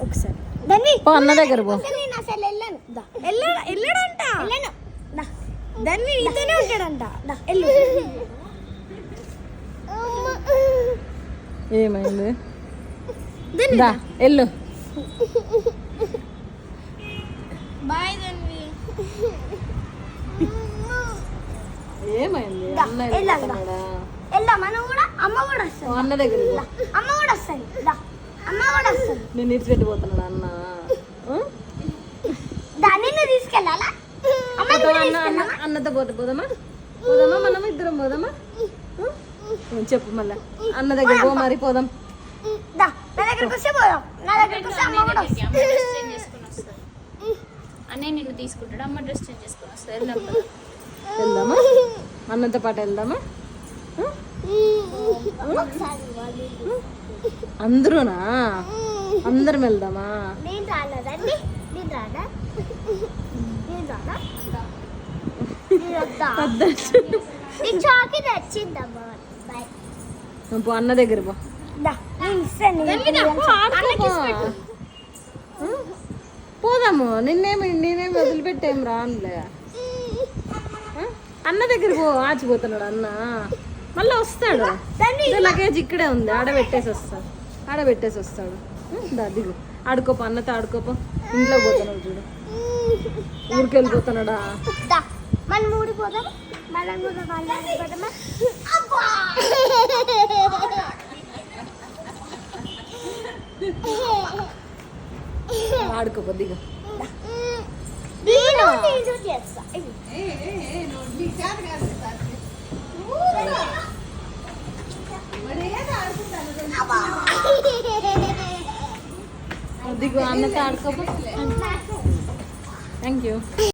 ఒకసారి దాన్ని అన్న దగ్గర పో. నేను అసలు వెళ్ళాడంట దాన్ని నీతోనే ఉంటాడంట. వెళ్ళు. ఏమైంది? దా వెళ్ళు. బాయ్ దాన్ని. ఏమైంది? అన్న వెళ్దామా? నువ్వు కూడా అమ్మ కూడా వస్తుంది. అన్న దగ్గర అమ్మ కూడా వస్తుంది. అమ్మ కూడా వస్తుంది. నేను ఇడిచిపెట్టిపోతున్నాడు అన్న. దాన్ని నువ్వు తీసుకెళ్ళాలా? అన్నతో పోదామా పోదామా మనం ఇద్దరం పోదామా? చెప్పు మళ్ళా. అన్న దగ్గర పో మరి పోదాం. నా దగ్గరకు వస్తే పోదాం. నా దగ్గరకు వస్తే అమ్మ కూడా వస్తుంది. అన్నయ్య నిన్ను తీసుకుంటాడు, అమ్మ డ్రెస్ చేంజ్ చేసుకుని వస్తుంది. వెళ్దామా? అన్నతో పాటు వెళ్దామా? అందరూనా? అందరం వెళ్దామా? పో అన్న దగ్గర పో. పోదాము. నేనేమి వదిలిపెట్టేం రానులే. అన్న దగ్గర పో. ఆచిపోతున్నాడు అన్న. మళ్ళీ వస్తాడు. లగేజ్ ఇక్కడే ఉంది. ఆడబెట్టేసి వస్తాడు. దిగు. ఆడుకోపో. అన్నతో ఆడుకోపో. ఇంట్లో పోతున్నాడు చూడు. ఊరికి వెళ్ళిపోతున్నాడా? మనం ఊడిపోదాం. మనం కూడా వాళ్ళ ఆడుకోపో. దిగు. దిగు. అన్నతో ఆడుకోపో. Thank you.